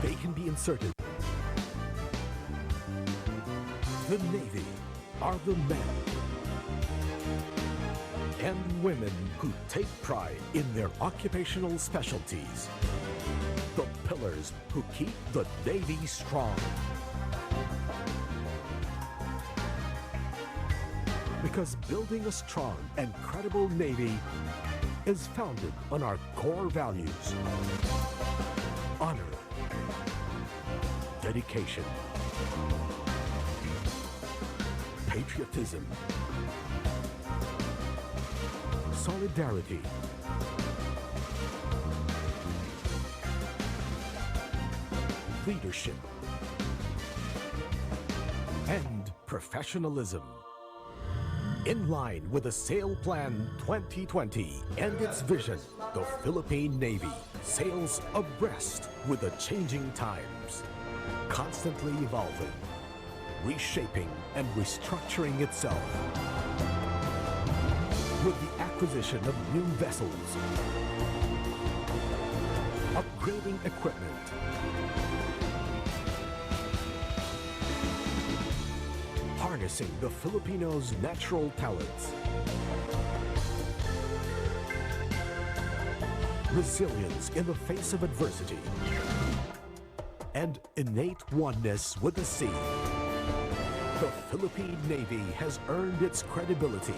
they can be inserted. The Navy are the men and women who take pride in their occupational specialties. The pillars who keep the Navy strong. Because building a strong and credible Navy is founded on our core values: honor, dedication, patriotism, solidarity, leadership, and professionalism. In line with the Sail Plan 2020 and its vision, the Philippine Navy sails abreast with the changing times, constantly evolving, reshaping and restructuring itself. With the acquisition of new vessels, upgrading equipment, harnessing the Filipinos' natural talents, resilience in the face of adversity, and innate oneness with the sea. The Philippine Navy has earned its credibility.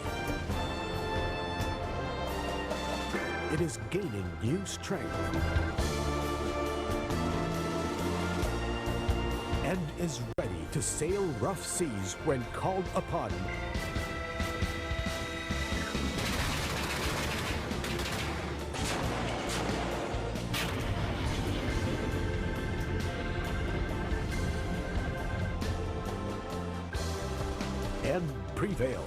It is gaining new strength and is ready to sail rough seas when called upon. And prevail.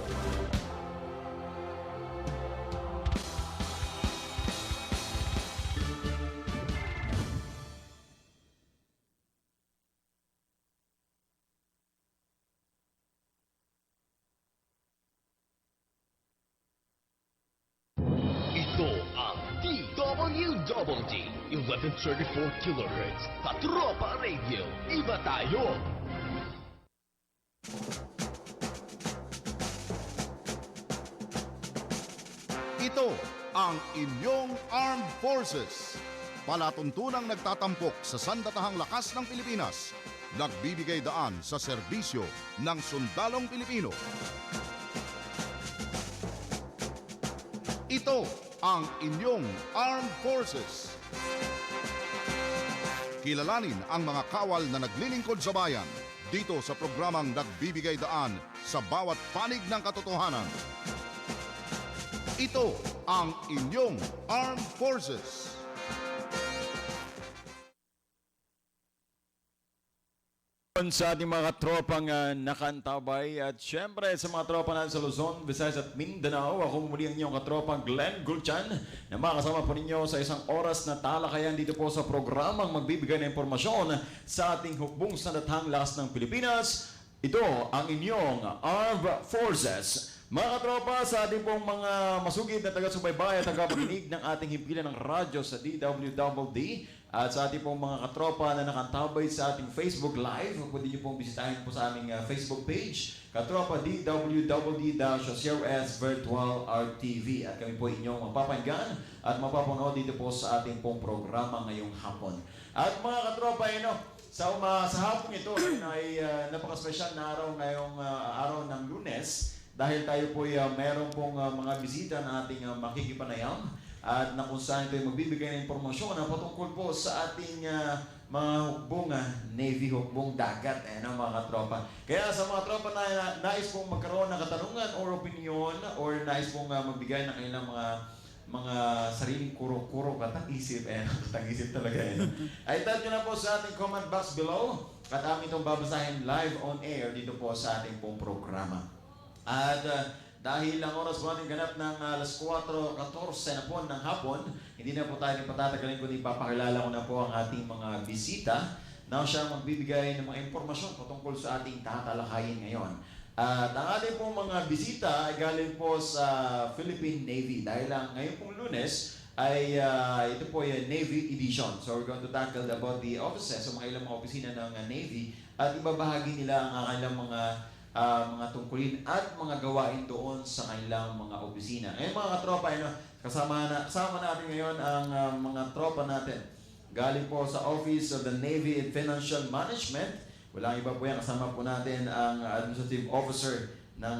Ito ang DWWD 1134 kHz Katropang Radio. Iba tayo! Ito ang inyong Armed Forces. Palatuntunang nagtatampok sa sandatahang lakas ng Pilipinas. Nagbibigay daan sa serbisyo ng sundalong Pilipino. Ito ang inyong Armed Forces. Kilalanin ang mga kawal na naglilingkod sa bayan dito sa programang nagbibigay daan sa bawat panig ng katotohanan. Ito ang inyong Armed Forces. Sa ating mga tropang nakantabay at syempre sa mga tropa natin sa Luzon, Visayas at Mindanao, ako muli ang inyong katropang Glen, Gultian, na makasama po ninyo sa isang oras na talakayan dito po sa programang magbibigay ng impormasyon sa ating hukbong sandatahang lakas ng Pilipinas. Ito ang inyong Armed Forces. Mga katropa, sa ating pong mga masugid na taga-subaybay at taga-pakinig ng ating himpilan ng radyo sa DWWD at sa ating pong mga katropa na nakantabay sa ating Facebook Live, pwede nyo pong bisitahin po sa aming Facebook page, Katropa DWWD-CRS Virtual RTV. At kami po inyong mapapanggan at mapapanood dito po sa ating pong programa ngayong hapon. At mga katropa, sa hapon ito ay napaka-special na araw ngayong araw ng Lunes. Dahil tayo po meron pong mga bisita na ating makikipanayam at na kung saan ito ay magbibigay ng impormasyon na patungkol po sa ating mga hukbong Navy, hukbong dagat, mga katropa. Kaya sa mga tropa na nais pong magkaroon ng katanungan or opinion or nais pong magbigay ng kanilang mga sariling kuro-kuro katang-isip, katang-isip talaga ay type nyo na po sa ating comment box below at amin itong babasahin live on air dito po sa ating pong programa. At dahil ang oras po natin ganap ng alas 4:14 na po ng hapon, hindi na po tayo patatagalin kundi ipapakilala ko na po ang ating mga bisita na siyang magbibigay ng mga impormasyon patungkol sa ating tatalakayin ngayon. At ang ating pong mga bisita ay galing po sa Philippine Navy dahil ngayon pong Lunes ay ito po yung Navy Edition. So we're going to tackle about the offices, so mga ilang mga opisina ng Navy, at ibabahagi nila ang kanilang mga tungkulin at mga gawain doon sa kanilang mga opisina. Ngayon mga katropa, kasama natin ngayon ang mga tropa natin. Galing po sa Office of the Navy and Financial Management. Walang iba po yan, kasama po natin ang Administrative Officer ng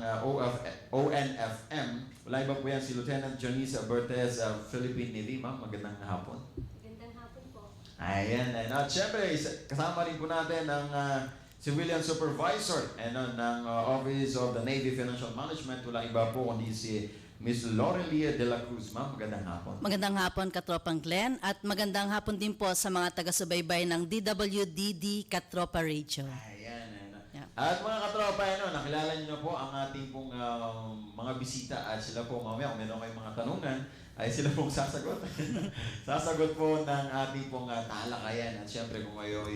ONFM. Walang iba po yan si Lieutenant Jonice Bertes, Philippine Navy. Ma'am, magandang hapon. Magandang hapon po. Ayan. At syempre, kasama rin po natin ang Civilian Supervisor ng Office of the Navy Financial Management. Walang iba po kundi si Miss Lorelia de la Cruz. Ma'am, magandang hapon. Magandang hapon, Katropang Glen, at magandang hapon din po sa mga taga-subaybay ng DWDD Katropa Radio. Ayan. Yeah. At mga katropa, nakilala niyo na po ang ating pong mga bisita at sila po mamaya kung meron kayong mga tanungan ay sila pong sasagot. Sasagot po ng ating pong talakayan. At syempre kung kayo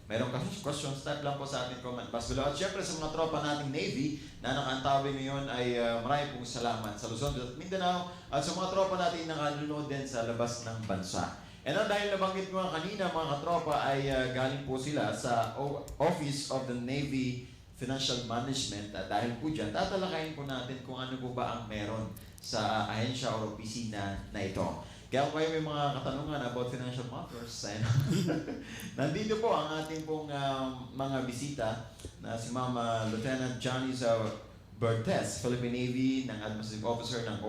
meron questions, type lang po sa ating comment box below. At syempre sa mga tropa nating Navy na nakaantabi ngayon ay marami pong salamat sa Luzon at Mindanao at sa mga tropa natin na nanonood din sa labas ng bansa. And dahil nabanggit ko nga kanina mga katropa ay galing po sila sa Office of the Navy Financial Management. At dahil po dyan, tatalakayin po natin kung ano po ba ang meron sa ahensya o opisina na ito. Kaya kung kayo may mga katanungan about financial matters, nandito po ang ating pong mga bisita na si Mama Lieutenant Janice Bertes, Philippine Navy, ng Administrative Officer ng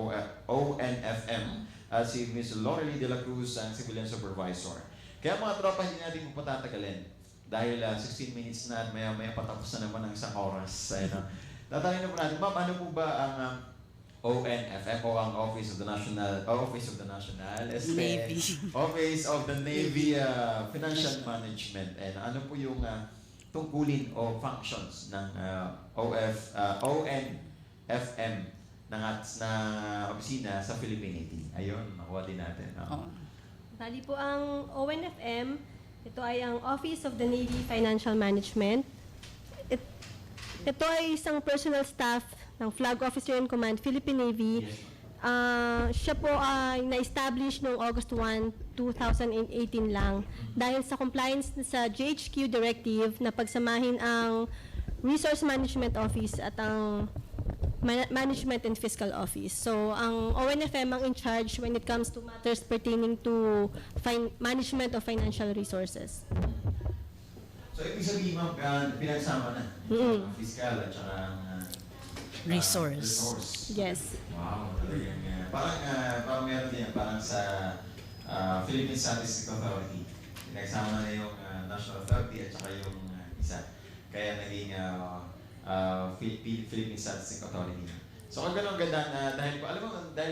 ONFM, at si Miss Lorelia de la Cruz, ang Civilian Supervisor. Kaya mga tropa, hindi natin po patatagalin dahil 16 minutes na at maya-maya patapos na naman ng isang oras. Tatanungin na po natin, Ma'am, ano po ba ang ONFM o ang Office of the National Navy. Office of the Navy Financial Management. And ano po yung tungkulin o functions ng ONFM na opisina sa Philippine Navy? Ayun, nakuha din natin. Bali po ang ONFM, ito ay ang Office of the Navy Financial Management. Ito ay isang personal staff ng Flag Officer in Command, Philippine Navy. Yes. Siya po ay na-establish noong August 1, 2018 lang dahil sa compliance sa GHQ Directive na pagsamahin ang Resource Management Office at ang Management and Fiscal Office. So, ang ONFM ang in charge when it comes to matters pertaining to management of financial resources. So, ibig sabihin, Ma'am, pinagsama na ang fiscal at saka ang Resource. Yes. Wow, talagang parang meron din yan, parang sa Philippine Statistics Authority. Pinagsama na yung National Authority at saka yung isa. Kaya naging Philippine Statistics Authority. So kung gano'n ganda, dahil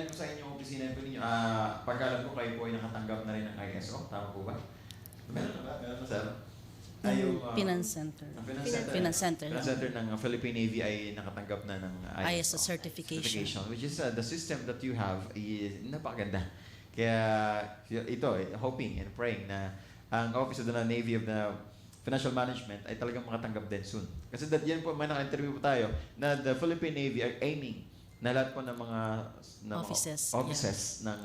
po sa inyong opisina po ninyo, pagkalam ko kayo po ay nakatanggap na rin ng ISO, tama po ba? Meron na ba? Meron na, sir? Finance Center. Finance Center ng Philippine Navy ay nakatanggap na ng ISO certification. Which is the system that you have is napakaganda. Kaya ito, hoping and praying na ang Office of the Navy of the Financial Management ay talagang makatanggap din soon. Kasi yan po, may naka-interview po tayo na the Philippine Navy are aiming na lahat po ng mga offices ng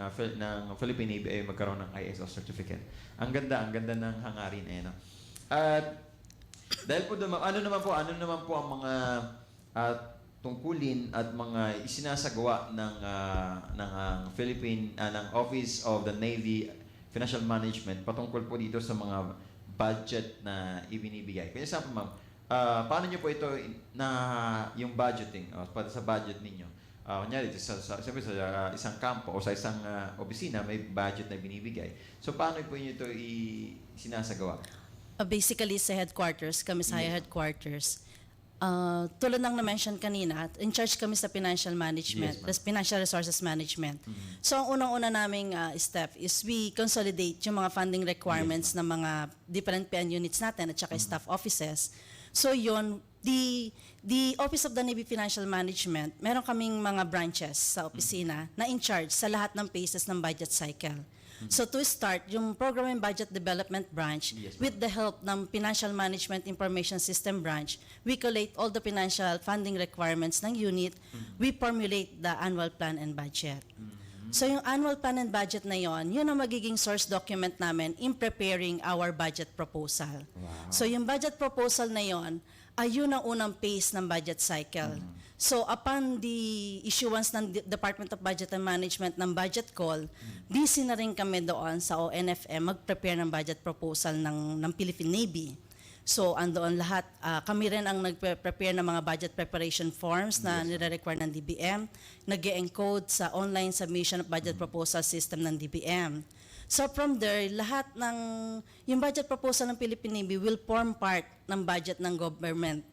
Philippine Navy ay magkaroon ng ISO certificate. Ang ganda ng hangarin At dahil po doon, ano naman po ang mga tungkulin at mga isinasagawa ng Philippine ng Office of the Navy Financial Management patungkol po dito sa mga budget na ibinibigay. Kaya sa ma'am, paano niyo po ito yung budgeting sa budget ninyo? Kunyari, sa isang kampo o sa isang opisina, may budget na binibigay. So, paano po niyo ito sinasagawa? Basically, sa headquarters, kami sa headquarters, tulad ng na-mention kanina, in charge kami sa financial management, financial resources management. So, ang unang-una naming step is we consolidate yung mga funding requirements ng mga different PN units natin at saka staff offices. So, yun, the Office of the Navy Financial Management, meron kaming mga branches sa opisina na in charge sa lahat ng phases ng budget cycle. So to start, yung Program and Budget Development Branch, with the help ng Financial Management Information System Branch, we collate all the financial funding requirements ng unit, we formulate the annual plan and budget. So yung annual plan and budget na yon, yun ang magiging source document namin in preparing our budget proposal. So yung budget proposal na yon, yun ang unang phase ng budget cycle. So upon the issuance ng Department of Budget and Management ng budget call, busy na rin kami doon sa ONFM mag-prepare ng budget proposal ng Philippine Navy. So andoon lahat, kami rin ang nag-prepare ng mga budget preparation forms na nire-require ng DBM, nag-encode sa online submission of budget proposal system ng DBM. So from there, lahat ng, yung budget proposal ng Philippine Navy will form part ng budget ng government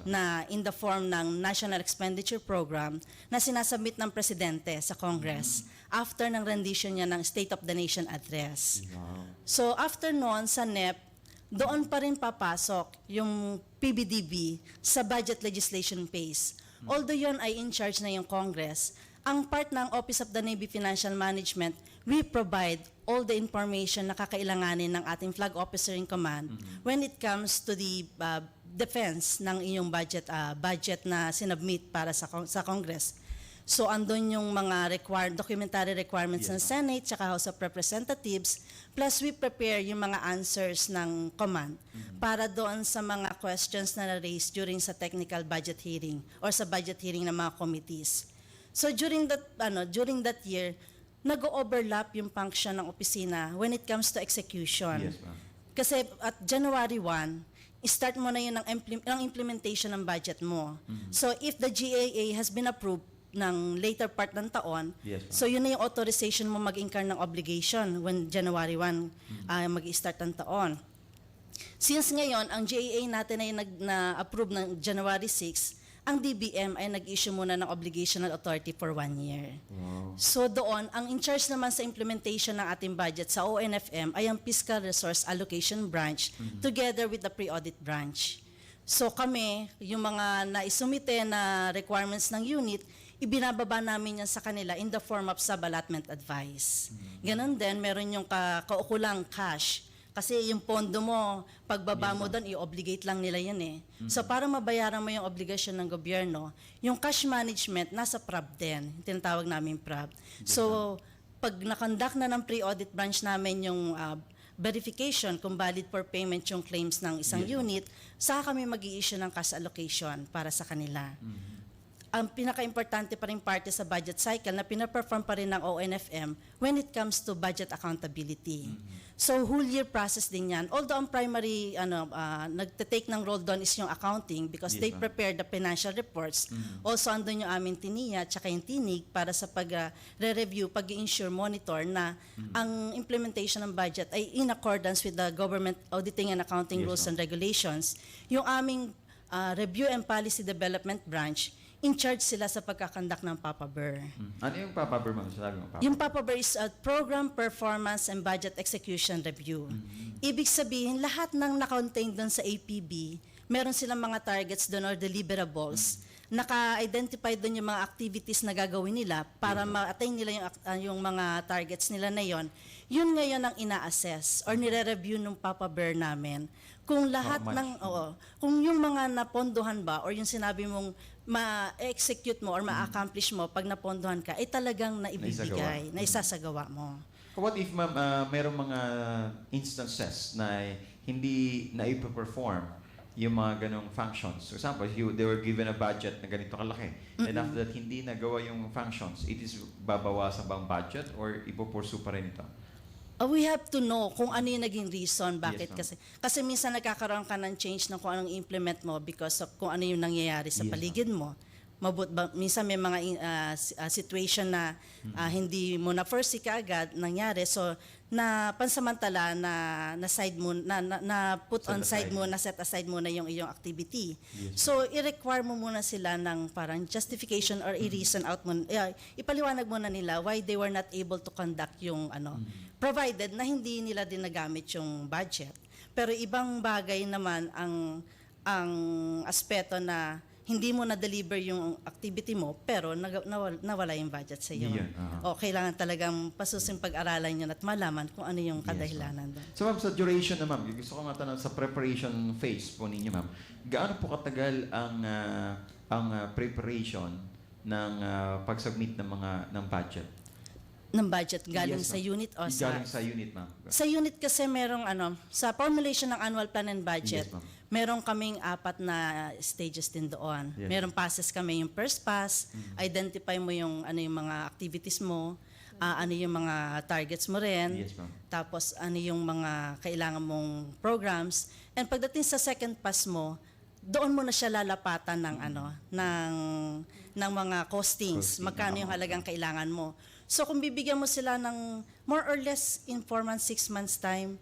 na in the form ng National Expenditure Program na sinasubmit ng Presidente sa Congress after ng rendition niya ng State of the Nation Address. So after noon sa NEP, doon pa rin papasok yung PBDB sa budget legislation phase. Although yun ay in charge na yung Congress, ang part ng Office of the Navy Financial Management, we provide all the information na kakailanganin ng ating flag officer in command when it comes to the defense ng inyong budget na sinubmit para sa Congress. So andun yung mga documentary requirements ng Senate tsaka House of Representatives, plus we prepare yung mga answers ng command para doon sa mga questions na na-raise during sa technical budget hearing or sa budget hearing ng mga committees. So during that year, nag-overlap yung function ng opisina when it comes to execution. Yes, ma'am. Kasi at January 1, start mo na yun ng implementation ng budget mo. So if the GAA has been approved ng later part ng taon, so yun na yung authorization mo mag-incur ng obligation when January 1 mag-start ng taon. Since ngayon, ang GAA natin ay na-approve ng January 6, ang DBM ay nag-issue muna ng obligational authority for 1 year. So doon, ang in charge naman sa implementation ng ating budget sa ONFM ay ang Fiscal Resource Allocation Branch together with the Pre-Audit Branch. So kami, yung mga naisumite na requirements ng unit, ibinababa namin yan sa kanila in the form of sub-allotment advice. Ganon din, meron yung kaukulang cash. Kasi yung pondo mo, pagbaba mo doon, i-obligate lang nila yan eh. So para mabayaran mo yung obligasyon ng gobyerno, yung cash management, nasa PRAB din. Tinatawag namin PRAB. So pag nakonduct na ng pre-audit branch namin yung verification kung valid for payment yung claims ng isang unit, saka kami mag-i-issue ng cash allocation para sa kanila. Ang pinaka-importante pa rin parte sa budget cycle na pinaperform pa rin ng ONFM when it comes to budget accountability. So whole year process din yan. Although ang primary nagte-take ng role doon is yung accounting because they prepare the financial reports. Also andun yung aming tiniya at saka yung tinig para sa pag-re-review, pag-i-ensure, monitor na ang implementation ng budget ay in accordance with the government auditing and accounting rules and regulations. Yung aming review and policy development branch, in charge sila sa pagkakandak ng PAPABER. Ano yung PAPABER, ma'am? Sabi mo, PAPABER? Yung PAPABER is a Program Performance and Budget Execution Review. Ibig sabihin, lahat ng na-contain doon sa APB, meron silang mga targets doon or deliverables. Naka-identify doon yung mga activities na gagawin nila para ma-attain nila yung mga targets nila na yon. Yun ngayon ang ina-assess or nire-review ng PAPABER namin. Kung lahat kung yung mga napondohan ba or yung sinabi mong ma-execute mo or ma-accomplish mo pag napondohan ka, ay talagang naibibigay, naisasagawa mo. What if, ma'am, merong mga instances na hindi na-perform yung mga ganong functions? For example, they were given a budget na ganito kalaki. And after that, hindi nagawa yung functions. It is babawasan bang budget or ipopursue pa rin ito? We have to know kung ano yung naging reason, bakit Yes, kasi minsan nagkakaroon ka ng change ng kung anong implement mo because of kung ano yung nangyayari sa paligid mo. Minsan may mga situation na hindi mo na foresee kaagad nangyari, so na pansamantala na side mo na put on side mo, na set aside mo na yung iyong activity. So i-require mo muna sila ng parang justification or i-reason out mo, ipaliwanag mo na nila why they were not able to conduct yung provided na hindi nila din nagamit yung budget. Pero ibang bagay naman ang aspeto na hindi mo na-deliver yung activity mo, pero nawala yung budget sa iyo. O kailangan talagang pasusin pag-aralan yun at malaman kung ano yung kadahilanan doon. So, ma'am, sa duration na, ma'am, gusto ko matanong sa preparation phase po ninyo, ma'am, gaano po katagal ang preparation ng pag-submit ng budget? ng budget galing Yes, sa ma'am. unit o sa... Galing sa unit, ma'am. Sa unit kasi merong sa formulation ng annual plan and budget, Yes, ma'am. meron kaming 4 na stages din doon. Yes. Merong passes kami, yung first pass, identify mo yung yung mga activities mo, ano yung mga targets mo rin, Yes, ma'am. tapos ano yung mga kailangan mong programs. And pagdating sa second pass mo, doon mo na siya lalapatan ng ng mga costings, magkano yung halagang kailangan mo. So kung bibigyan mo sila ng more or less in 4 months, 6 months time,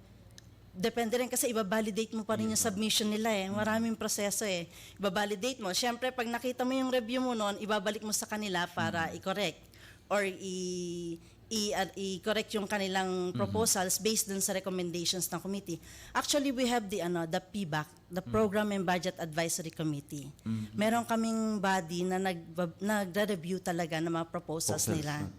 depende rin kasi iba-validate mo pa rin yung submission nila eh. Maraming proseso eh. Iba-validate mo. Siyempre, pag nakita mo yung review mo noon, ibabalik mo sa kanila para i-correct or i-correct yung kanilang proposals based dun sa recommendations ng committee. Actually, we have the PBAC, the Program and Budget Advisory Committee. Meron kaming body na nagre-review talaga ng mga proposals nila.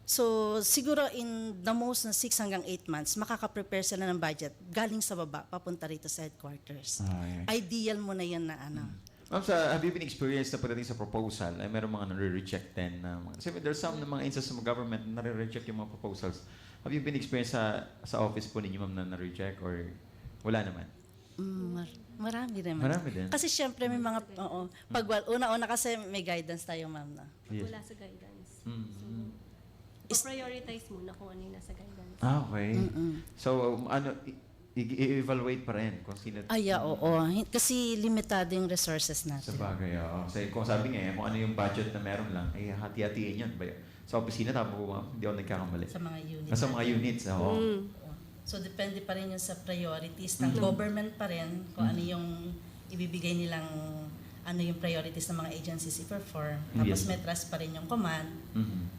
So, siguro in the most na 6 hanggang 8 months, makaka-prepare sila ng budget galing sa baba, papunta rito sa headquarters. Ideal mo na yun na Ma'am, have you been experienced na pagdating sa proposal, ay meron mga nare-reject din na kasi there's some na mga instances sa government na nare-reject yung mga proposals. Have you been experienced sa office po ninyo, ma'am, na nare-reject or wala naman? Marami rin. Marami din. Kasi syempre may mga, una-una kasi may guidance tayo, ma'am, na. Yes. Wala sa guidance. So, prioritize muna kung ano yung nasa guidance. Okay. So, i-evaluate pa rin kung sino. Oo. Kasi limitado yung resources natin. Sa bagay, oo. So, kung sabi nga, kung ano yung budget na meron lang, ay hati-hatiin yan. Sa opisina, tama po, ma'am, hindi ako nagkakamali. Sa mga units. Sa mga units, oo. So, depende pa rin yun sa priorities ng government pa rin, kung ano yung ibibigay nilang, ano yung priorities ng mga agencies i-perform. Tapos Yes. may trust pa rin yung command.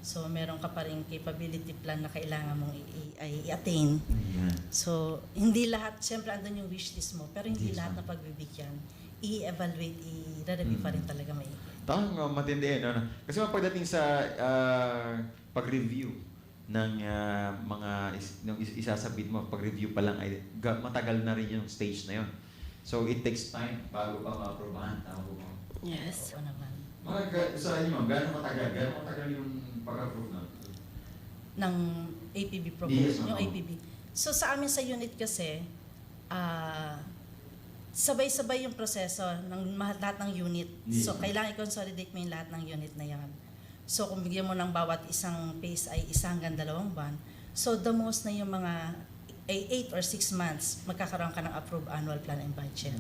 So, meron ka pa rin capability plan na kailangan mong i-attain. So, hindi lahat, siyempre andun yung wish list mo, pero hindi lahat na pagbibigyan. I-evaluate, i-review pa rin talaga may. Tama, matindi. No? Kasi pagdating sa pag-review ng mga isasabit mo, pag-review pa lang, ay matagal na rin yung stage na yun. So, it takes time bago pa ma-aprobahan. Yes. Oo naman. Sa inyo, ma'am, gano'ng matagal yung pag-approve na? Ng APB proposal, Yes, yung APB. So sa amin sa unit kasi, sabay-sabay yung proseso ng lahat ng unit. Yes. So kailangan i-consolidate mo yung lahat ng unit na yan. So kung bigyan mo ng bawat isang phase ay 1 hanggang 2 buwan, so the most na yung mga 8 or 6 months, magkakaroon ka ng approved annual plan and budget.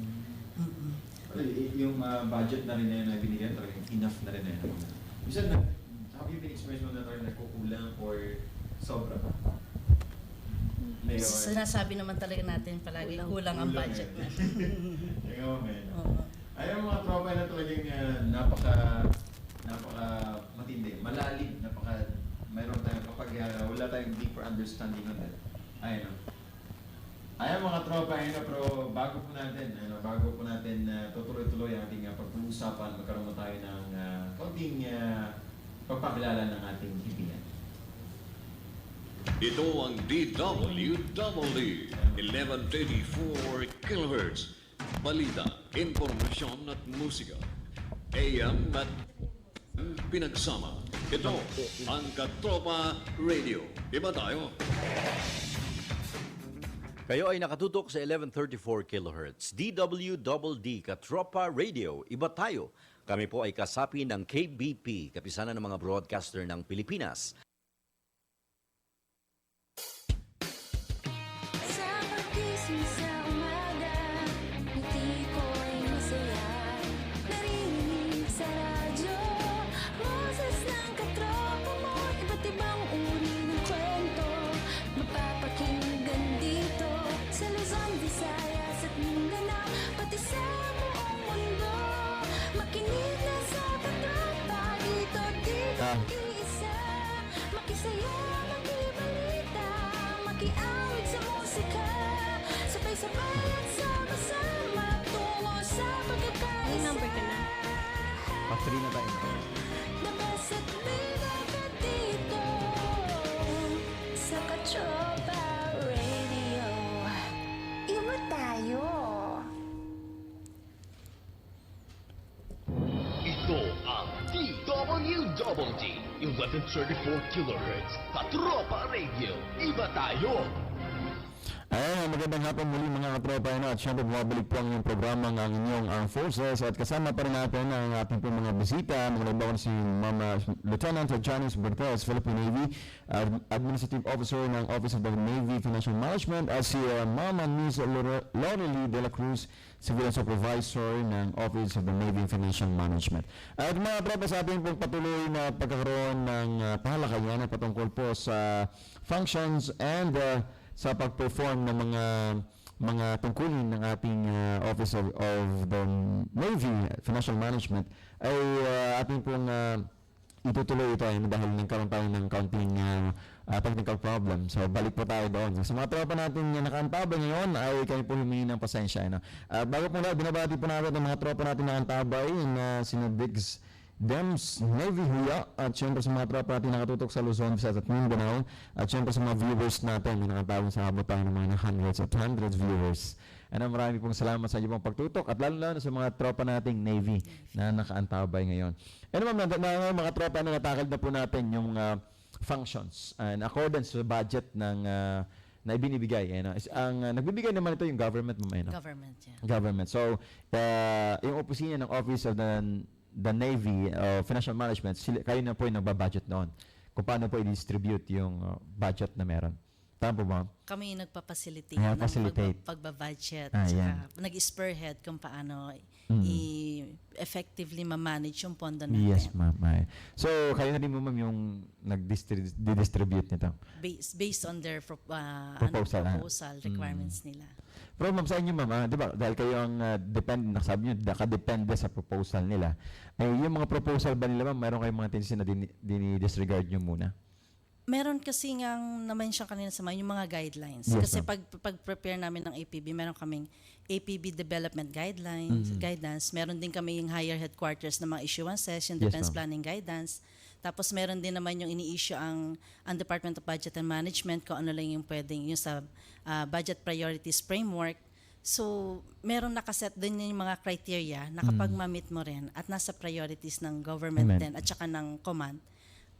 Yung budget na rin na yun na binigyan, enough na rin na yun. Minsan, have you been experienced mo na rin nagkukulang or sobra pa? Sinasabi naman talaga natin palagi, kulang ang budget na. Ayaw mga tropa na talagang napaka matindi, malalim, mayroon tayong kapag wala tayong deeper understanding on that. Ayaw mga tropa, pero bago po natin tutuloy-tuloy ang ating pag-uusapan, magkaroon mo tayo ng konting pagpakilala ng ating hibigan. Ito ang DWW 1134 kHz. Balita, impormasyon at musika. AM at pinagsama. Ito ang Katropa Radio. Iba tayo. Kayo ay nakatutok sa 1134 kHz. DWDD Katropa Radio. Iba tayo. Kami po ay kasapi ng KBP, kapisanan ng mga broadcaster ng Pilipinas. Sa pagkising sa umaga, ngiti ko'y masaya. Narinig sa radyo, boses ng katropa mo. Iba't ibang uri ng kwento, mapapakinggan dito. Sa Luzon, Visayas at Mindanao, pati sa buong mundo. Makinig na sa katropa, dito mag-iisa. Makisaya, makibalita, makiawit sa musika. Sabay-sabay at sama-sama, tungo sa pagkakaisa. May number ka na? Pa-3 na tayo. The best at bida ka dito sa Katropa Radio. Iba tayo. Ito ang DWWD 1134 kilohertz. Katropa Radio. Iba tayo. Ayan, magandang hapon muli mga katropa. At syempre bumabalik po ang inyong programa ng inyong Armed Forces. At kasama pa rin natin ang ating po mga bisita. Magandang si Mama Lieutenant Janice Bertez, Philippine Navy, Administrative Officer ng Office of the Navy Financial Management. At si Mama Miss Lorely de la Cruz, Civilian Supervisor ng Office of the Navy Financial Management. At mga katropa, sa ating pong patuloy na pagkakaroon ng pahalakayan patungkol po sa functions and sa pag-perform ng mga tungkulin ng ating Office of the Navy Financial Management ay ating pong itutuloy ito dahil nagkaroon tayo ng counting technical problem. So balik po tayo doon. Sa mga tropa natin na nakaantabay ngayon ay kayo po humingi ng pasensya. Bago po na, binabati po natin ang mga tropa natin na nakaantabay na sina Diggs Dems, Navy Huya, at syempre sa mga tropa natin nakatutok sa Luzon, Visayas at Mindanao, at syempre sa mga viewers natin na nakatawag sa abot tayo ng mga hundreds at hundreds viewers. Marami pong salamat sa inyong pagtutok at lalo sa mga tropa nating Navy na nakaantabay ngayon. Mga tropa na natakal na po natin yung functions in accordance sa budget ng na ibinibigay. Ang nagbibigay naman ito yung government. Government, yeah. Government. So, yung opisina ng Office of the Navy Financial Management, kayo na po yung nagbabudget noon kung paano po i-distribute yung budget na meron. Tama po ba? Kami yung nagpapacilitate facilitate. ng pagbabudget. Nag-spearhead kung paano effectively ma-manage yung pondo natin. Yes, ma'am. So, kayo na rin mo, ma'am, yung nag-distribute nito? Based on their proposal requirements nila. Pero ma'am, sa inyo ma'am, di ba, dahil kayo ang sabi nyo, nakadepende sa proposal nila, ay yung mga proposal ba nila ma'am, mayroon kayong mga tendency na disregard nyo muna? Meron kasi ngang na-mention kanina sa mga yung mga guidelines. Yes, kasi pag-prepare namin ng APB, meron kaming APB Development Guidance. Meron din kami yung higher headquarters na mga issuances, yung Defense Planning Guidance. Tapos meron din naman yung ini-issue ang Department of Budget and Management, kung ano lang yung pwedeng yung sa Budget Priorities Framework. So, meron nakaset din yung mga criteria na kapag ma-meet mo rin at nasa priorities ng government din at saka ng command,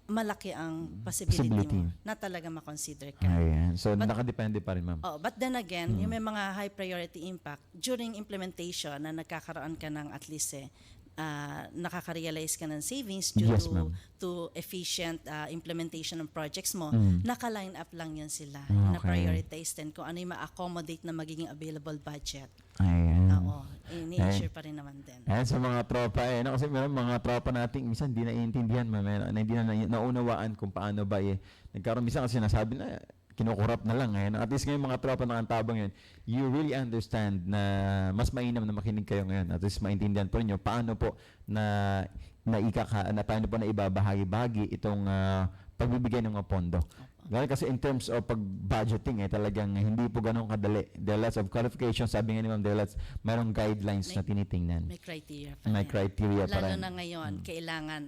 malaki ang possibility mo na talaga makonsider ka. Ayan. So, nakadepende pa rin, ma'am. But then again, yung may mga high priority impact, during implementation na nagkakaroon ka ng at least nakaka-realize ka ng savings due to efficient implementation ng projects mo, naka-line up lang yan sila. Na-prioritize din kung ano yung ma-accommodate na magiging available budget. Ayan. Oo. Ini-issue pa rin naman din. Ayan, sa mga tropa, kasi meron mga tropa natin, minsan hindi naiintindihan, hindi na naunawaan kung paano ba nagkaroon. Minsan kasi nasabi na, kinukurap na lang. At least ngayon mga tropa ng antabang yun, you really understand na mas mainam na makinig kayo ngayon. At least maintindihan po ninyo paano po paano po na ibabahagi-bahagi itong pagbibigay ng mga pondo. Kasi in terms of pag-budgeting, talagang hindi po ganun kadali. There are lots of qualifications. Sabi nga ni Ma'am, mayroong guidelines na tinitingnan. May criteria pa May criteria pa rin. Lalo na ngayon, kailangan,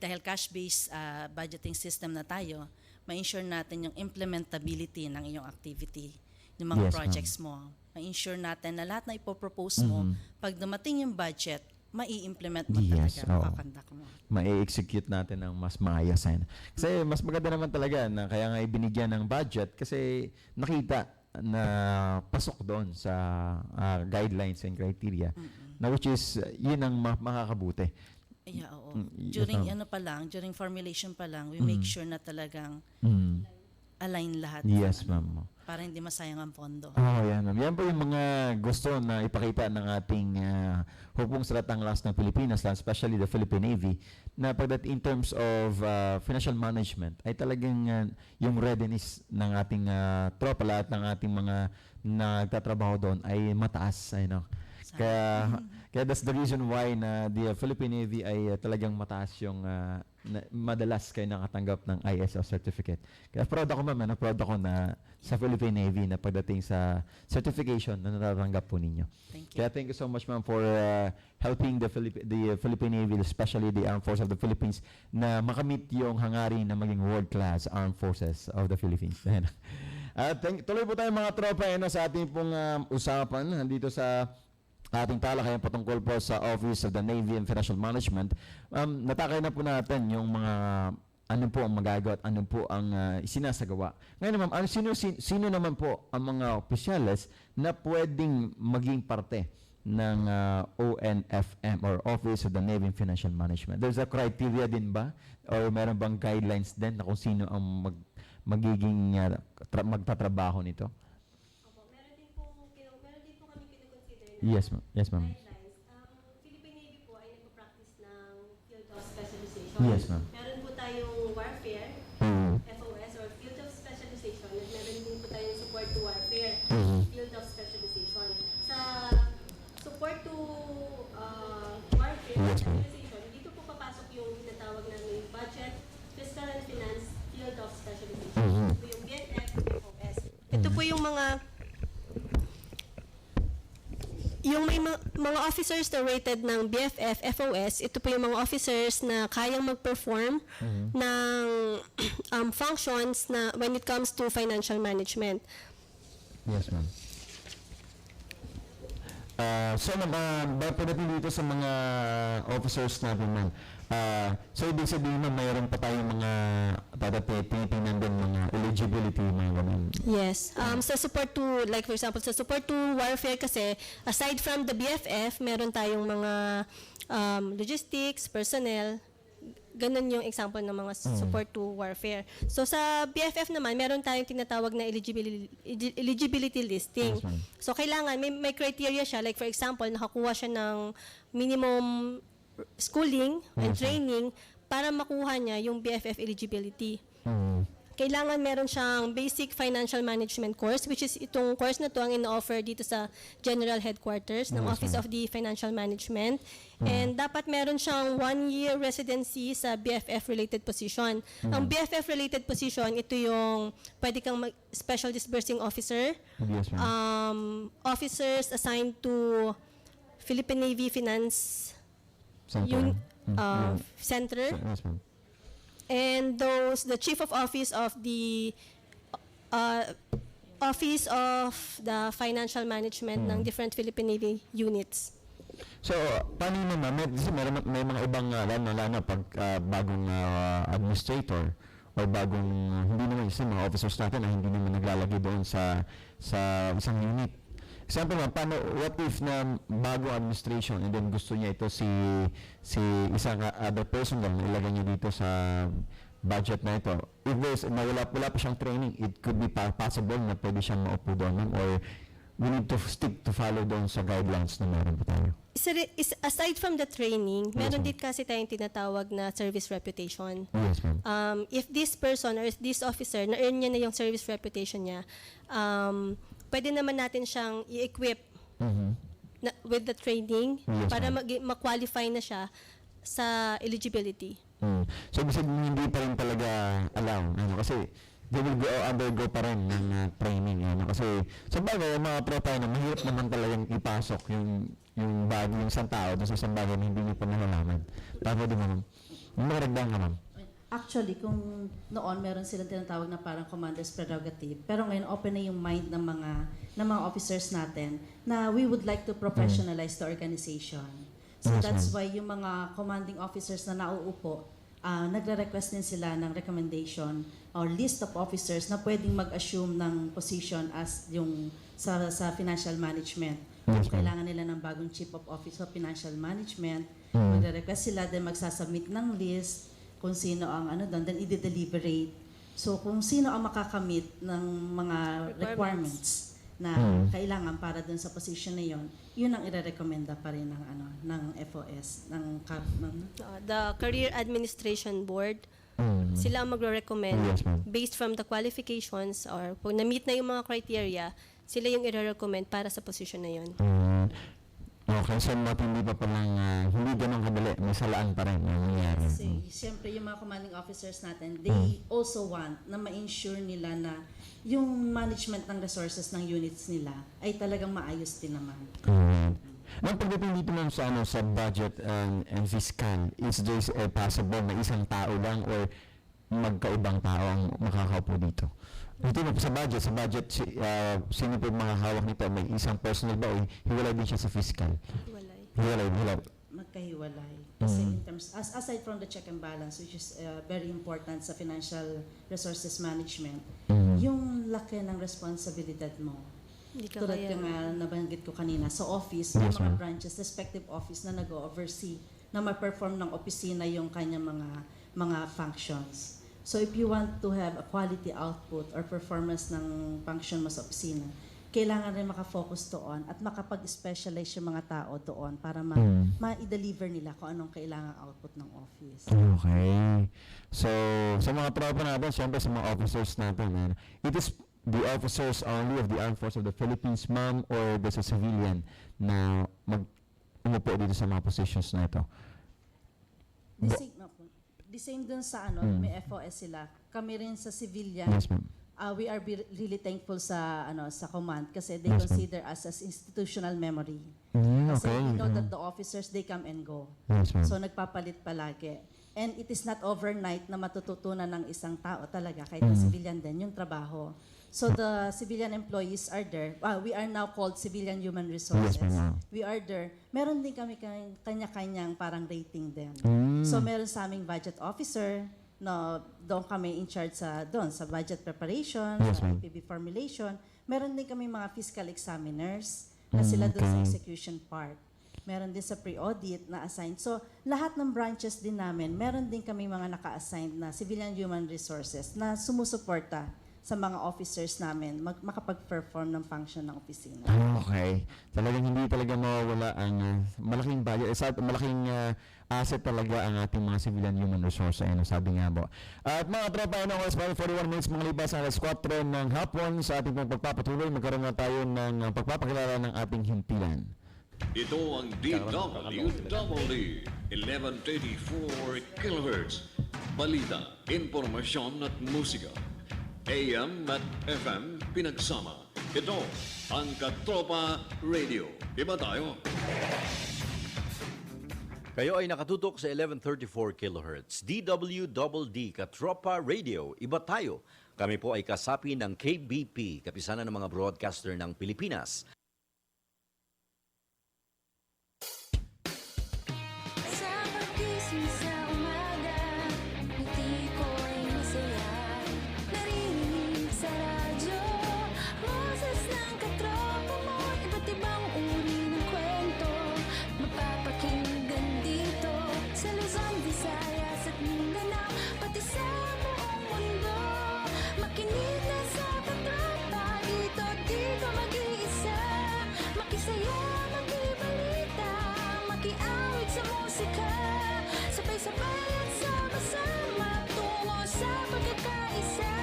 dahil cash-based budgeting system na tayo, ma-ensure natin yung implementability ng iyong activity, yung mga projects mo. Ma-ensure natin na lahat na ipopropose mo, pag dumating yung budget, mai-implement mo talaga, makakandak mo. Ma-execute natin ng mas maayos. Kasi mas maganda naman talaga na kaya nga ibinigyan ng budget kasi nakita na pasok doon sa guidelines and criteria na which is yun ang makakabuti. Yeah, oo. During formulation pa lang, we make sure na talagang align lahat. Yes, ma'am. Para hindi masayang ang pondo. Yan, ma'am. Yan po yung mga gusto na ipakita ng ating hupong salatang lakas ng Pilipinas, especially the Philippine Navy, na pagdating in terms of financial management, ay talagang yung readiness ng ating tropa, lahat ng ating mga nagtatrabaho doon ay mataas. Kaya that's the reason why na the Philippine Navy ay talagang mataas yung madalas kayo nakatanggap ng ISO certificate. Kaya proud ako ma'am, proud ako na sa Philippine Navy na pagdating sa certification na natatanggap po ninyo. Kaya thank you so much ma'am for helping the Philippine Navy, especially the Armed Forces of the Philippines, na makamit yung hangarin na maging world-class Armed Forces of the Philippines. Tuloy po tayo mga tropa sa ating pong usapan dito sa ating talakayan patungkol po sa Office of the Navy and Financial Management. Natakay na po natin yung mga ano po ang magagawa at ano po ang isinasagawa. Ngayon naman, sino naman po ang mga opisyales na pwedeng maging parte ng ONFM or Office of the Navy Financial Management? There's a criteria din ba? Or meron bang guidelines din na kung sino ang magiging magtatrabaho nito? Opo, meron din po kami kinoconsider na Yes, ma'am. Yes, ma'am. guidelines. Philippine Navy po ay nagpa-practice ng field of specialization. Yes, ma'am. Meron po tayong warfare, Mhm. FOS, or field of specialization. At meron din po tayong support to warfare, Mhm. field of specialization. Sa support to warfare Yes, ma'am. specialization, dito po papasok yung tinatawag namin budget, fiscal and finance, field of specialization. Mhm. Ito po yung BFF, FOS. Ito po yung may mga officers na rated ng BFF, FOS, ito po yung mga officers na kayang mag-perform ng functions na when it comes to financial management. Yes, ma'am. So, pagdating dito sa mga officers natin, ma'am, so ibig sabihin, ma'am, mayroon pa tayong mga tinitingnan din mga eligibility, mga ganun. Yes. Sa support to, like for example, sa support to warfare kasi, aside from the BFF, meron tayong mga logistics, personnel, ganun yung example ng mga support to warfare. So sa BFF naman, meron tayong tinatawag na eligibility listing. Yes, ma'am. So kailangan, may criteria siya. Like for example, nakakuha siya ng minimum schooling and training para makuha niya yung BFF eligibility. Kailangan meron siyang basic financial management course, which is itong course na to ang ino-offer dito sa General Headquarters ng Office of the Financial Management. And dapat meron siyang 1-year residency sa BFF-related position. Ang BFF-related position, ito yung pwede kang special disbursing officer, Yes, ma'am. officers assigned to Philippine Navy Finance Center. Center, Yes, ma'am. and the chief of office of the Office of the Financial Management ng different Philippine Navy units. So, paano naman, may mga ibang, lalo pag bagong administrator or bagong, hindi naman kasi mga officers natin na hindi naman naglalagay doon sa isang unit. Example nga, what if na bagong administration and then gusto niya ito si isang other person lang na ilagay niya dito sa budget na ito. If there's, wala pa siyang training, it could be possible na pwede siyang maupo doon, or we need to stick to follow doon sa guidelines na meron pa tayo. Aside from the training, meron ma'am. din kasi tayong tinatawag na service reputation. Yes, ma'am. If this person or if this officer, na-earn niya na yung service reputation niya, pwede naman natin siyang i-equip with the training Yes, para ma'am. ma-qualify na siya sa eligibility. So, ibig sabihin, hindi pa rin talaga allow. Kasi, they will undergo pa rin ng training. Kasi, sa bagay, yung mga tropa na mahirap naman talagang ipasok yung bago yung isang tao sa isang bagay na hindi niyo pa nalalaman. Tapos, di ba, ma'am? Maragdag ka, ma'am. Actually, kung noon meron silang tinatawag na parang commander's prerogative, pero ngayon open na yung mind ng mga officers natin na we would like to professionalize the organization. So Yes, that's ma'am. why yung mga commanding officers na nauupo, nagre-request din sila ng recommendation or list of officers na pwedeng mag-assume ng position as yung sa financial management. Yes, ma'am. Kailangan nila ng bagong chief of office of financial management. Magre-request sila, then magsasubmit ng list kung sino ang doon, then i-deliberate. So kung sino ang makakamit ng mga requirements na kailangan para dun sa position na yon, yun ang ire-recommenda pa rin ng FOS, The Career Administration Board, sila ang magre-recommend Yes, ma'am. based from the qualifications or kung na-meet na yung mga criteria, sila yung i-recommend para sa position na yun. Okay, so hindi pa palang, hindi ganun kadali, may salaan pa rin yung nangyayari. Kasi siyempre yung mga commanding officers natin, they also want na ma-ensure nila na yung management ng resources ng units nila ay talagang maayos din naman. Nang pagdating dito naman sa budget and fiscal, is there possible na isang tao lang or magkaibang tao ang makakaupo dito? Dito na po sa budget, sino po yung mga hawak nito? May isang personal ba o hiwalay din siya sa fiscal? Walay. Hiwalay. magkahiwalay. Kasi in terms, aside from the check and balance, which is very important sa financial resources management, yung laki ng responsibilidad mo. Hindi ka Tulad kaya. yung nabanggit ko kanina, sa office, may mga branches, respective office na nag-oversee, na ma-perform ng opisina yung kanyang mga functions. So if you want to have a quality output or performance ng function mo sa opisina, kailangan rin makafocus doon at makapag-specialize yung mga tao doon para ma-deliver nila kung anong kailangang output ng office. Okay. So, sa mga tropa natin, syempre sa mga officers natin, it is the officers only of the Armed Forces of the Philippines, ma'am, or there's a civilian na umupo dito sa mga positions na ito? The same dun sa may FOS sila. Kami rin sa civilian. Yes, ma'am. We are really thankful sa sa command kasi they Yes, ma'am. consider us as institutional memory. Kasi Okay. we know that the officers, they come and go. Yes, ma'am. So nagpapalit palagi. And it is not overnight na matututunan ng isang tao talaga, kahit na civilian din, yung trabaho. So the civilian employees are there. We are now called Civilian Human Resources. Yes, ma'am. We are there. Meron din kami kanya-kanyang parang rating din. So meron sa aming budget officer, no, doon kami in charge sa budget preparation, Yes, sa ma'am. PB formulation. Meron din kami mga fiscal examiners na sila doon sa okay. execution part. Meron din sa pre-audit na assigned. So, lahat ng branches din namin, meron din kami mga naka-assigned na civilian human resources na sumusuporta sa mga officers namin makapag-perform ng function ng opisina. Okay. Talagang hindi talaga mawawala ang malaking budget. Malaking asset talaga ang ating mga civilian human resource. Ayun, sabi nga po. At mga tropa, oras pa 41 minutes mga lipas ang alas 4 ng hapon sa ating pong pagpapatuloy. Magkaroon na tayo ng pagpapakilala ng ating himpilan. Ito ang DWWD 1134 kHz. Balita, impormasyon at musika. AM at FM pinagsama. Ito ang Katropa Radio. Iba tayo. Kayo ay nakatutok sa 1134 kHz. DWDD Katropa Radio. Iba tayo. Kami po ay kasapi ng KBP, kapisanan ng mga broadcaster ng Pilipinas. Sa pagising sa umaga, ngiti ko'y masaya. Narinig sa radyo, boses ng katropa mo. Iba't ibang uri ng kwento, mapapakinggan dito. Sa Luzon, Visayas at Mindanao, pati sa buong mundo. Makinig na sa katropa, dito di ka mag-iisa. Makisaya, makibalita, makiawit sa musika. Sabay-sabay at sama-sama, tungo sa pagkakaisa.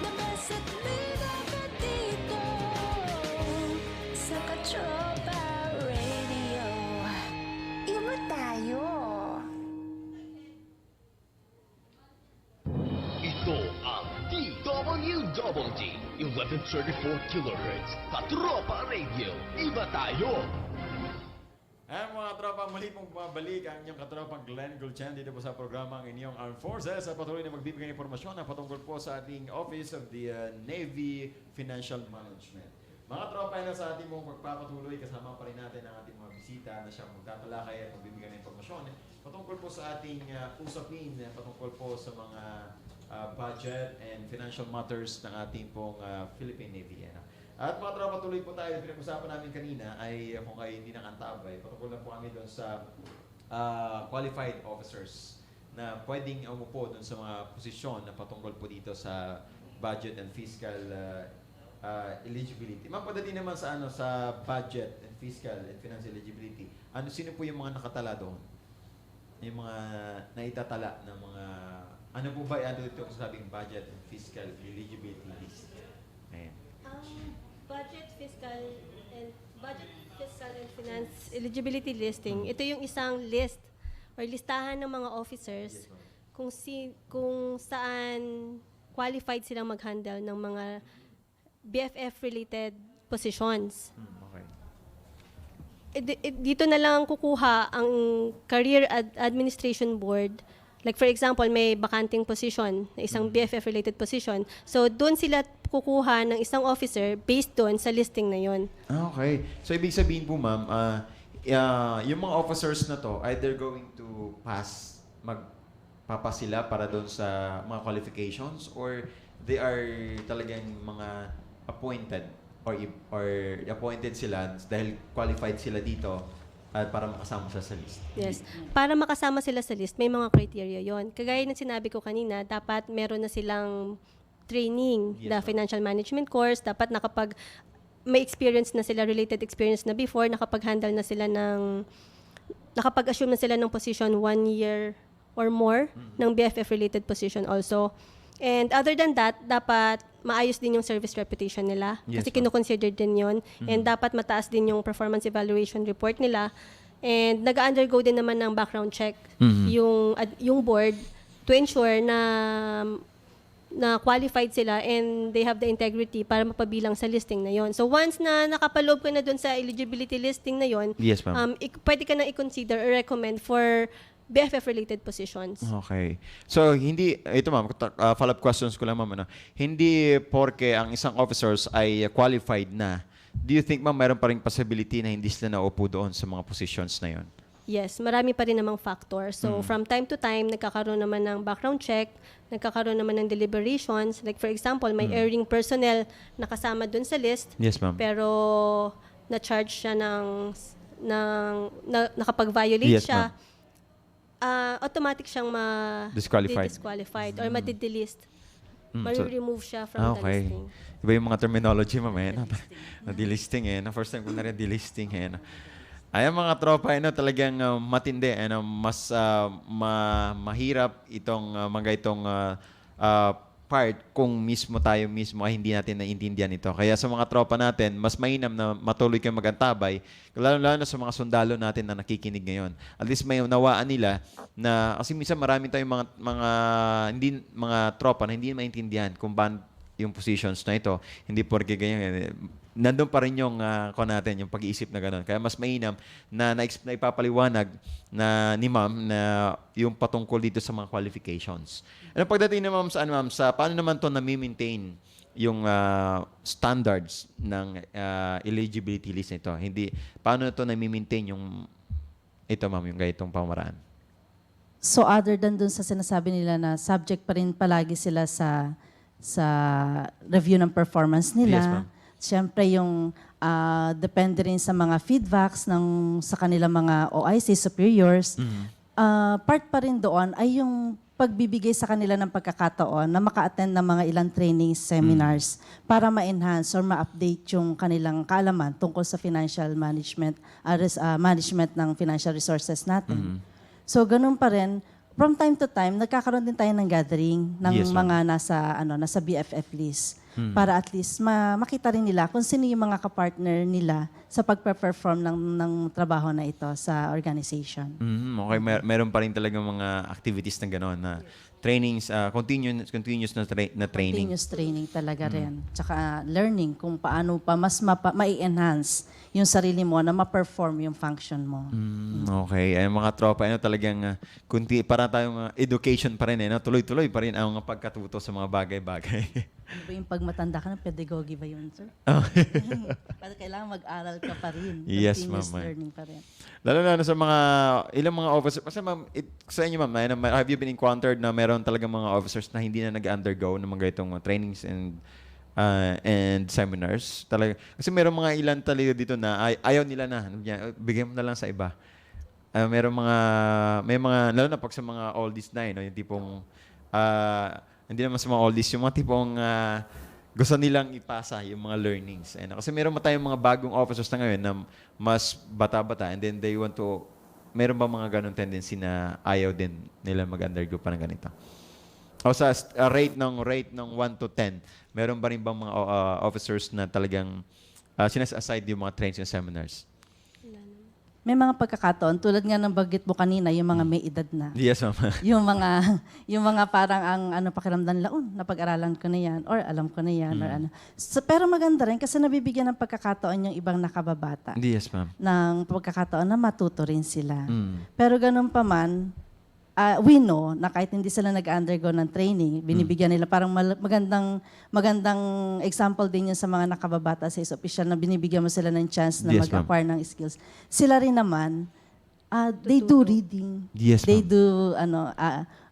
The best at bida ka dito sa Katropa Radio. Iba tayo. Ito ang DWWD 1134 kHz Katropa Radio. Iba tayo! Mga tropa, muli pong bumabalik ang inyong katropang Glen, Gultian dito po sa programang inyong Armed Forces at patuloy na magbibigay ng impormasyon na patungkol po sa ating Office of the Navy Financial Management. Mga tropa, na sa ating mong pagpapatuloy, kasama pa rin natin ang ating mga bisita na siyang magtatalakay at magbibigay ng impormasyon patungkol po sa ating usapin, patungkol po sa mga budget and financial matters ng ating pong Philippine Navy. At mga tropa, tuloy po tayo. Pinag-usapan namin kanina ay kung kayo hindi nakantabay, patungkol na po kami doon sa qualified officers na pwedeng umupo doon sa mga posisyon na patungkol po dito sa budget and fiscal eligibility. Ma'am, pagdating naman sa sa budget and fiscal and financial eligibility, sino po yung mga nakatala doon? Yung mga naitatala ng mga po ba ito kung sabing budget and fiscal eligibility list? Ayan. Budget, fiscal, and finance eligibility listing. Ito yung isang list or listahan ng mga officers kung saan qualified silang mag-handle ng mga BFF-related positions. Okay. Dito na lang kukuha ang Career Administration Board Like for example, may bakanting position, isang BFF-related position. So doon sila kukuha ng isang officer based doon sa listing na yon. Okay. So, ibig sabihin po, ma'am, yung mga officers na to, either going to magpapas sila para doon sa mga qualifications or they are talagang mga appointed or appointed sila dahil qualified sila dito at para makasama sa list. Yes. Para makasama sila sa list, may mga criteria yon. Kagaya ng sinabi ko kanina, dapat meron na silang training, the financial management course, dapat may experience na sila, related experience na before, nakapag-handle na sila nakapag-assume na sila ng position 1 year or more ng BFF-related position also. And other than that, dapat maayos din yung service reputation nila. Kasi kino-consider din yon. And dapat mataas din yung performance evaluation report nila. And nag-undergo din naman ng background check yung board to ensure na qualified sila and they have the integrity para mapabilang sa listing na yon. So once na nakapaloob ka na doon sa eligibility listing na yon, pwede ka na i-consider or recommend for BFF-related positions. Okay. So, ito ma'am, follow-up questions ko lang ma'am. Hindi porke ang isang officers ay qualified na, do you think ma'am mayroon pa rin possibility na hindi sila naupo doon sa mga positions na yon? Yes, marami pa rin namang factor. So, from time to time, nagkakaroon naman ng background check, nagkakaroon naman ng deliberations. Like, for example, may erring personnel na kasama dun sa list. Yes, ma'am. Pero, na-charge siya nakapag-violate siya. Automatic siyang disqualified or madidelist. Mari-remove siya from the listing. Iba yung mga terminology, ma'am. Na-delisting First time ko na rin delisting Ayan mga tropa, talagang matindi. Mas mahirap itong part kung tayo mismo ay hindi natin naiintindihan ito. Kaya sa mga tropa natin, mas mainam na matuloy kayong magantabay, lalo na sa mga sundalo natin na nakikinig ngayon. At least may unawaan nila na, kasi minsan marami tayong mga tropa na hindi maintindihan kung paano yung positions na ito. Hindi porke ganyan. Nandun pa rin yung yung pag-iisip na gano'n. Kaya mas mainam na ipapaliwanag ni ma'am na yung patungkol dito sa mga qualifications. Pagdating na ma'am sa paano naman to na-maintain yung standards ng eligibility list nito? Paano ito na-maintain yung ganitong pamaraan? So other than dun sa sinasabi nila na subject pa rin palagi sila sa review ng performance nila. Yes, ma'am. Siyempre yung depende rin sa mga feedbacks sa kanilang mga OIC superiors. Part pa rin doon ay yung pagbibigay sa kanila ng pagkakataon na maka-attend ng mga ilang training seminars para ma-enhance or ma-update yung kanilang kaalaman tungkol sa financial management, management ng financial resources natin. So ganun pa rin. From time to time, nagkakaroon din tayo ng gathering ng mga nasa BFF list. Para at least makita rin nila kung sino yung mga kapartner nila sa pagpe-perform ng trabaho na ito sa organization. Okay, meron pa rin talagang mga activities na gano'n na trainings, continuous na training. Continuous training talaga rin. Tsaka learning kung paano pa mas ma-enhance yung sarili mo na ma-perform yung function mo. Okay. Ay, mga tropa, talagang para tayong education pa rin. Tuloy-tuloy pa rin ang pagkatuto sa mga bagay-bagay. Ano ba yung pag matanda ka na, pedagogy ba yun, sir? Para kailangan mag-aral ka pa rin. Yes, continuous ma'am. learning pa rin. Lalo na sa ilang mga officers. Kasi ma'am, sa inyo ma'am, have you been encountered na meron talagang mga officers na hindi na nag-undergo ng mga itong trainings and seminars? Talaga. Kasi meron mga ilan talaga dito na ayaw nila na. Bigyan mo na lang sa iba. May mga, lalo na pag sa mga oldies na yung tipong, hindi naman sa mga oldies, yung mga tipong gusto nilang ipasa yung mga learnings. Kasi meron pa tayong mga bagong officers na ngayon na mas bata-bata and then they want to, meron ba mga ganong tendency na ayaw din nila mag-undergo pa ng ganito? O sa rate ng 1 to 10, meron ba rin bang mga officers na talagang sinas-aside yung mga trainings and seminars? May mga pagkakataon, tulad nga ng bagit mo kanina, yung mga may edad na. Yes, ma'am. yung mga parang pakiramdam laon, napag-aralan ko na yan, or alam ko na yan, or ano. So, pero maganda rin kasi nabibigyan ng pagkakataon yung ibang nakababata. Yes, ma'am. Ng pagkakataon na matuto rin sila. Pero ganun pa man, we know na kahit hindi sila nag-undergo ng training, binibigyan nila parang magandang example din yun sa mga nakababata sa official na binibigyan mo sila ng chance na Yes, mag-acquire ng skills. Sila rin naman, they do reading. Yes, They ma'am. do,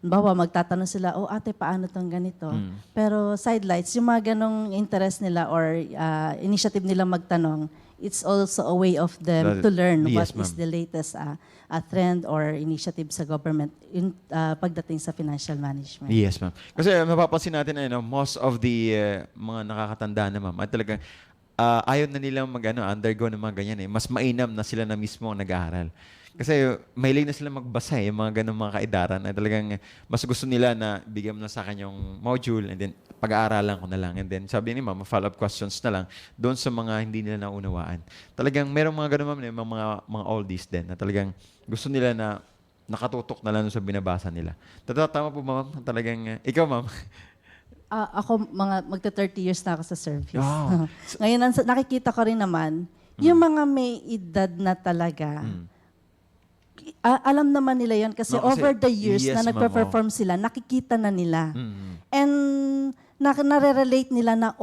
bawa magtatanong sila, oh ate, paano tong ganito? Pero sidelights, yung mga ganong interest nila or initiative nila magtanong, it's also a way of them to learn Yes, what is ma'am. the latest trend or initiative sa government in pagdating sa financial management. Yes, ma'am. Kasi mapapansin natin, most of the mga nakakatanda na, ma'am, at talagang ayaw na nilang undergo ng mga ganyan. Mas mainam na sila na mismo ang nag-aaral. Kasi mahilig na sila magbasa yung mga ganung mga kaedaran. Ay talagang mas gusto nila na bigyan mo na sa akin yung module and then pag-aaralan ko na lang. And then sabi ni ma'am, follow-up questions na lang doon sa mga hindi nila naunawaan. Talagang merong mga ganun, ma'am, yung mga oldies din na talagang gusto nila na nakatutok na lang sa binabasa nila. Tama po, ma'am? Talagang, ikaw, ma'am? Ako, magta-30 years na ako sa service. Wow. Ngayon, nakikita ko rin naman, yung mga may edad na talaga, alam naman nila yon kasi, No, kasi over the years yes, na ma'am, nagpe-perform sila, nakikita na nila. Mm. And nare-relate nila na,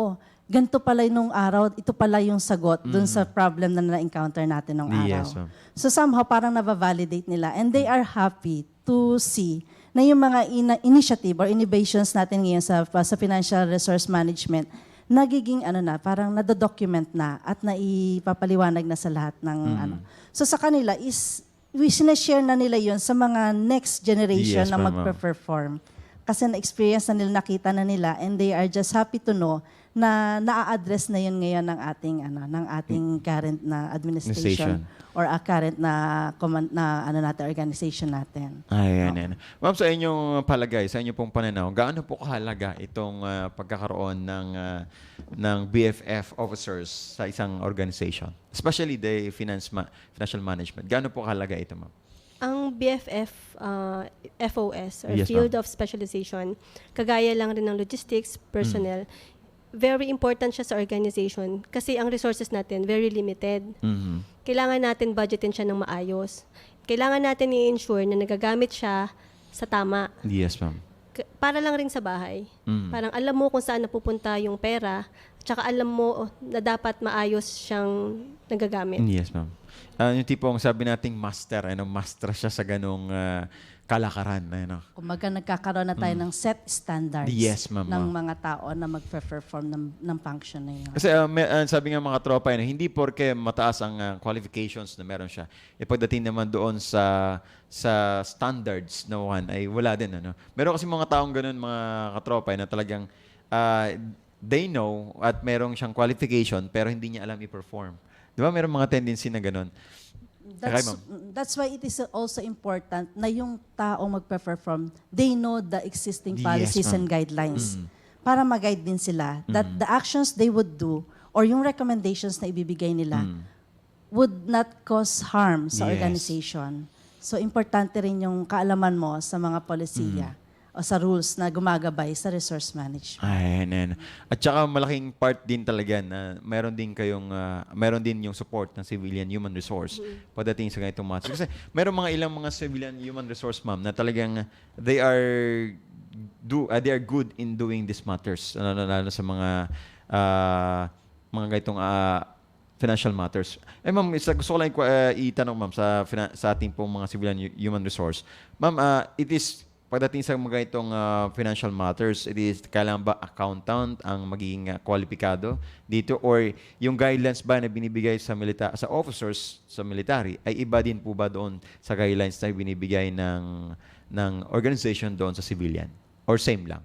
ganito pala nung araw, ito pala yung sagot dun sa problem na na-encounter natin nung araw. Yes, ma'am. So somehow parang nabavalidate nila and they are happy to see na yung mga initiative or innovations natin ngayon sa financial resource management nagiging parang nado-document na at naipapaliwanag na sa lahat ng So sa kanila is sinashare na nila yon sa mga next generation Yes, na ma'am. magpe-perform. Kasi na-experience na nila, nakita na nila, and they are just happy to know na naa-address na yun ngayon ng ating current na administration or current na organization natin. Ayan. Ma'am, sa inyong palagay, sa inyong pong pananaw, gaano po kahalaga itong pagkakaroon ng BFF officers sa isang organization? Especially the financial management. Gaano po kahalaga ito, ma'am? Ang BFF, FOS, or Yes, Field ma'am. of Specialization, kagaya lang rin ng logistics, personnel, very important siya sa organization kasi ang resources natin very limited. Mhm. Kailangan natin budgetin siya ng maayos. Kailangan natin i-ensure na nagagamit siya sa tama. Yes, ma'am. Para lang rin sa bahay. Parang alam mo kung saan napupunta yung pera, tsaka alam mo na dapat maayos siyang nagagamit. Yes, ma'am. Yung tipong sabi nating master, master siya sa ganong kalakaran. Kumbaga nagkakaroon na tayo ng set standards Yes, ma'am. ng mga tao na mag-perform ng function na yun. Kasi sabi nga mga tropa, hindi porke mataas ang qualifications na meron siya. Pagdating naman doon sa standards na one, ay wala din. Meron kasi mga taong ganun, mga katropa, na talagang they know at merong siyang qualification pero hindi niya alam i-perform. Di ba? Meron mga tendency na ganun. That's why it is also important na yung tao magpe-perform, they know the existing Yes, policies ma'am. and guidelines para mag-guide din sila that the actions they would do or yung recommendations na ibibigay nila would not cause harm sa Yes. organization. So, importante rin yung kaalaman mo sa mga polisiya o sa rules na gumagabay sa resource management. Ayan. At saka malaking part din talaga na meron din yung support ng civilian human resource pagdating sa ganitong matters. Kasi meron ilang mga civilian human resource, ma'am, na talagang they are good in doing these matters, lalo sa mga ganitong financial matters. Ma'am, gusto ko lang itanong, ma'am, sa ating pong mga civilian human resource. Ma'am, it is pagdating sa mga itong financial matters, kailangan ba accountant ang magiging kwalipikado dito or yung guidelines ba na binibigay sa officers sa military ay iba din po ba doon sa guidelines na binibigay ng organization doon sa civilian or same lang?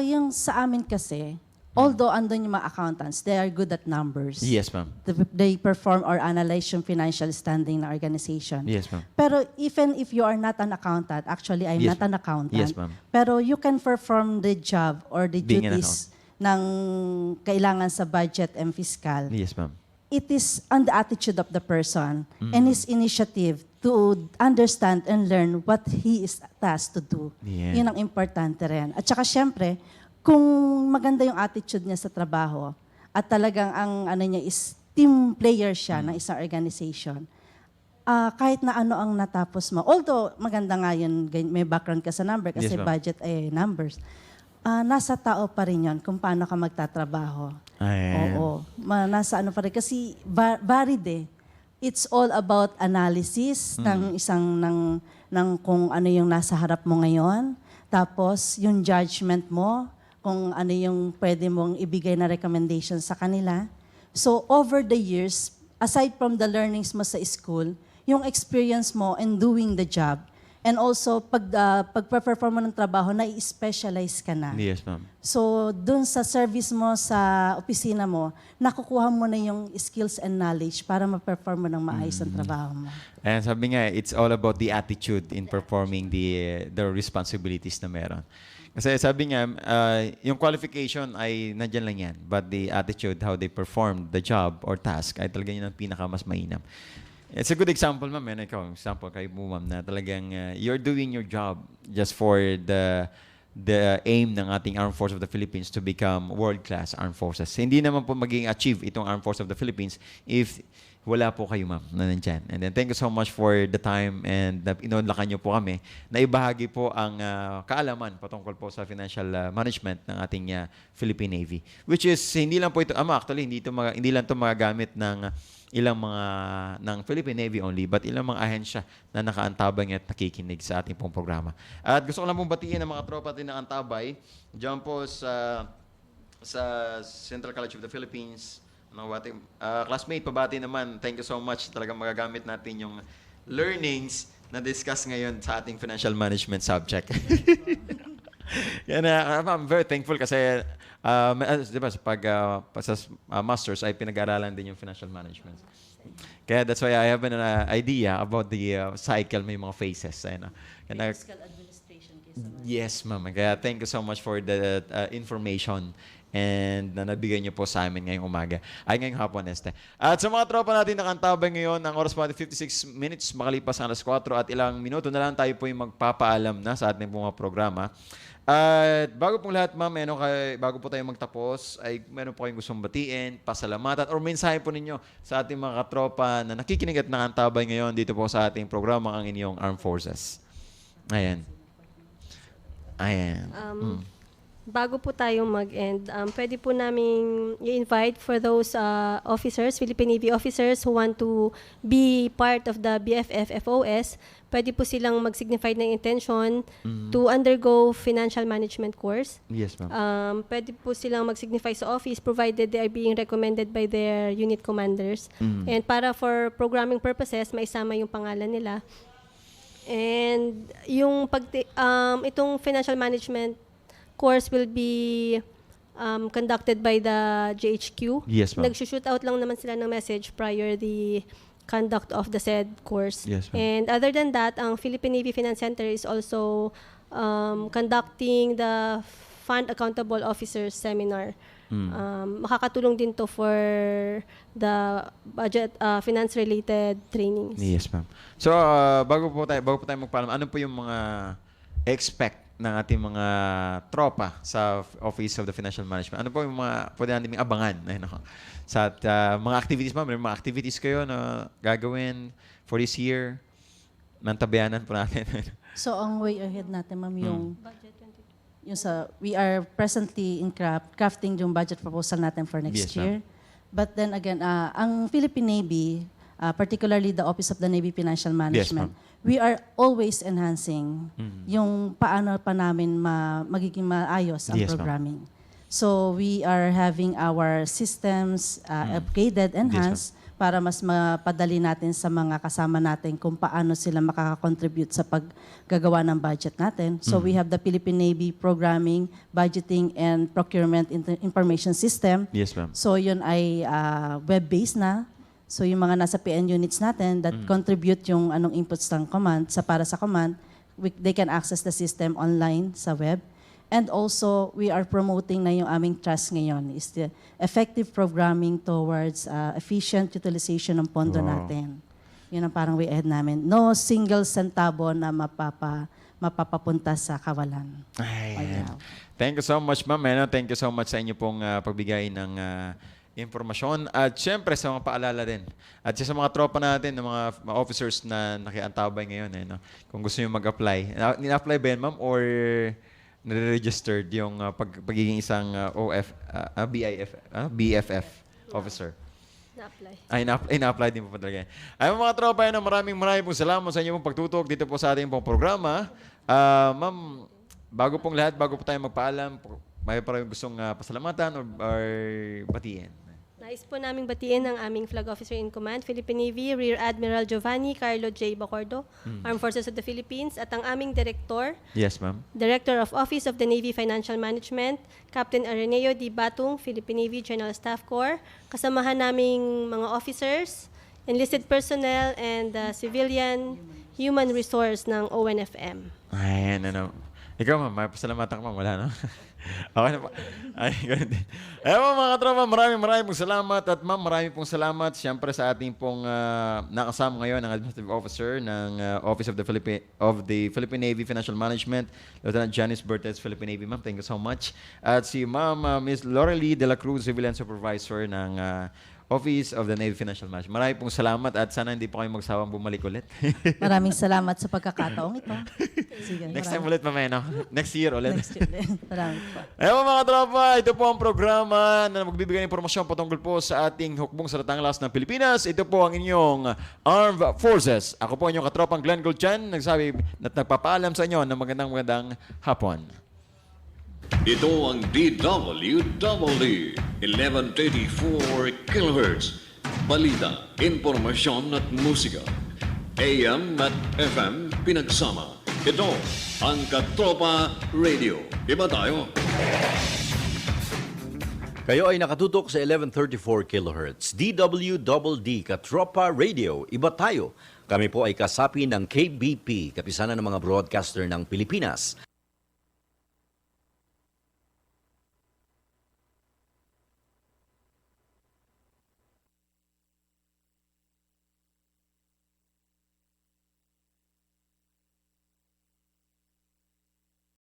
Yung sa amin kasi, although andun yung mga accountants, they are good at numbers. Yes, ma'am. They perform or analyze yung financial standing ng organization. Yes, ma'am. Pero even if you are not an accountant, actually I'm Yes. not an accountant, Yes, ma'am. pero you can perform the job or the Being an duties ng kailangan sa budget and fiscal. Yes, ma'am. It is on the attitude of the person and his initiative to understand and learn what he is tasked to do. Yeah. Yun ang importante rin. At saka syempre, kung maganda yung attitude niya sa trabaho at talagang ang niya is team player siya ng isang organization, kahit na ano ang natapos mo. Although, maganda nga yun, may background ka sa number kasi Yes, ma'am. budget ay numbers. Nasa tao pa rin yun kung paano ka magtatrabaho. Ayan. Oo. Nasa ano pa rin. Kasi varied eh. It's all about analysis ng isang ng kung ano yung nasa harap mo ngayon. Tapos yung judgment mo, kung ano yung pwede mong ibigay na recommendation sa kanila. So over the years, aside from the learnings mo sa school, yung experience mo in doing the job, and also pag-perform mo ng trabaho, na-specialize ka na. Yes, ma'am. So, dun sa service mo, sa opisina mo, nakukuha mo na yung skills and knowledge para ma-perform mo ng maayos ang trabaho mo. And sabi nga, it's all about the attitude in performing the responsibilities na meron. Kasi sabi nga, yung qualification ay nandyan lang yan. But the attitude, how they perform the job or task, ay talaga yun ang pinaka mas mainam. It's a good example, ma'am. Yan, ikaw, example kayo po, ma'am, na talagang you're doing your job just for the aim ng ating Armed Forces of the Philippines to become world-class armed forces. Hindi naman po maging achieve itong Armed Forces of the Philippines if wala po kayo, ma'am, na nandyan. And then thank you so much for the time and inunlakan niyo po kami na ibahagi po ang kaalaman patungkol po sa financial management ng ating Philippine Navy. Which is, hindi lang po ito, actually, hindi lang ito magagamit ng ilang mga ng Philippine Navy only, but ilang mga ahensya na nakaantabay at nakikinig sa ating pong programa. At gusto ko lang pong batiin ang mga tropa din na antabay diyan po sa Central College of the Philippines. Classmate, pabati naman. Thank you so much. Talagang magagamit natin yung learnings na discuss ngayon sa ating financial management subject. Yan, I'm very thankful kasi diba, sa masters ay pinag-aralan din yung financial management. Kaya that's why I have an idea about the cycle, may mga phases. Fiscal administration. Yes, ma'am. Kaya thank you so much for the information and na nabigay niyo po sa amin ngayong umaga. Ay, ngayong hapon, Este. At sa mga tropa natin nakantabay ngayon, ang oras po natin 56 minutes, makalipas ang alas 4 at ilang minuto na lang tayo po yung magpapaalam na sa ating mga programa. At bago pong lahat, ma'am, bago po tayo magtapos, ay meron po kayong gustong batiin, pasalamatan, or mensahe po ninyo sa ating mga katropa na nakikinig at nakantabay ngayon dito po sa ating programa, ang inyong Armed Forces. Ayan. Bago po tayo mag-end, pwede po namin i-invite for those officers, Philippine Navy officers who want to be part of the BFF-FOS, pwede po silang mag-signify ng intention to undergo financial management course. Yes, ma'am. Pwede po silang mag-signify sa office provided they are being recommended by their unit commanders. And para for programming purposes, maisama yung pangalan nila. And yung itong financial management course will be conducted by the GHQ. Yes, ma'am. Nag-shoot out lang naman sila ng message prior the conduct of the said course. Yes, ma'am. And other than that, ang Philippine Navy Finance Center is also conducting the Fund Accountable Officers Seminar. Makakatulong din to for the budget, finance-related trainings. Yes, ma'am. So, bago po tayo magpaalam, ano po yung mga expect ng ating mga tropa sa Office of the Financial Management? Ano po yung mga pwede natin abangan sa mga activities, ma'am? May mga activities kayo na gagawin for this year? Nantabayanan po natin. So, ang way ahead natin, ma'am, we are presently in crafting yung budget proposal natin for next Yes, year. But then again, ang Philippine Navy, particularly the Office of the Navy Financial Management, we are always enhancing yung paano pa namin magiging maayos ang Yes, ma'am. programming. So we are having our systems upgraded, enhanced, para mas mapadali natin sa mga kasama natin kung paano sila makaka-contribute sa paggagawa ng budget natin. So we have the Philippine Navy Programming, Budgeting, and Procurement Information System. Yes, ma'am. So yun ay web-based na. So yung mga nasa PN units natin that contribute yung anong inputs ng command, para sa command, they can access the system online sa web. And also, we are promoting na yung aming trust ngayon is the effective programming towards efficient utilization ng pondo natin. Yun ang parang way ahead namin. No single centavo na mapapapunta sa kawalan. Thank you so much, ma'am. Thank you so much sa inyo pong pagbigay ng impormasyon at syempre sa mga paalala din. At sa mga tropa natin, ng mga officers na nakiantabay ngayon, no? Kung gusto nyo mag-apply. Nina-apply ba yan, ma'am? Or nare-registered yung pagiging isang BFF officer? Na-apply. Na-apply din po talaga. Ay, mga tropa, maraming pong salamat sa inyo pong pagtutok dito po sa ating pong programa. Ma'am, bago pong lahat, bago po tayo magpaalam, may parang gustong pasalamatan or batiin? Nais po naming batiin ang aming Flag Officer in Command, Philippine Navy, Rear Admiral Giovanni Carlo J. Bacordo, Armed Forces of the Philippines, at ang aming Director, Yes, ma'am. Director of Office of the Navy Financial Management, Captain Areneo D. Batung, Philippine Navy General Staff Corps, kasamahan naming mga officers, enlisted personnel, and civilian human resource ng ONFM. Ayan, Ikaw, ma'am, may pasalamatan ka, ma'am. Wala, no? Okay na po. Ay, ganun din. Ewan, mga katropa, maraming pong salamat. At ma'am, maraming pong salamat siyempre sa ating pong nakasama ngayon ng Administrative Officer ng Office of the Philippine Navy Financial Management, Lieutenant Janice Bertes, Philippine Navy. Ma'am, thank you so much. At si Ma'am Ms. Lorelie De La Cruz, Civilian Supervisor ng Office of the Navy Financial Management. Maraming pong salamat at sana hindi po kayo magsawang bumalik ulit. Maraming salamat sa pagkakataong ito. Sige, Next time ulit, mamaya, no? Next year ulit. Next year. Maraming po. Ewan, mga tropa, ito po ang programa na magbibigay ng impormasyon patungkol po sa ating hukbong sa Batangas ng Pilipinas. Ito po ang inyong Armed Forces. Ako po ang inyong Katropang Glen Gultian, nagsabi at nagpapaalam sa inyo ng magandang hapon. Ito ang DWWD 1134 kHz. Balita, impormasyon at musika. AM at FM pinagsama. Ito ang Katropa Radio. Iba tayo. Kayo ay nakatutok sa 1134 kHz. DWDD Katropa Radio. Iba tayo. Kami po ay kasapi ng KBP, Kapisanan ng mga Broadcaster ng Pilipinas.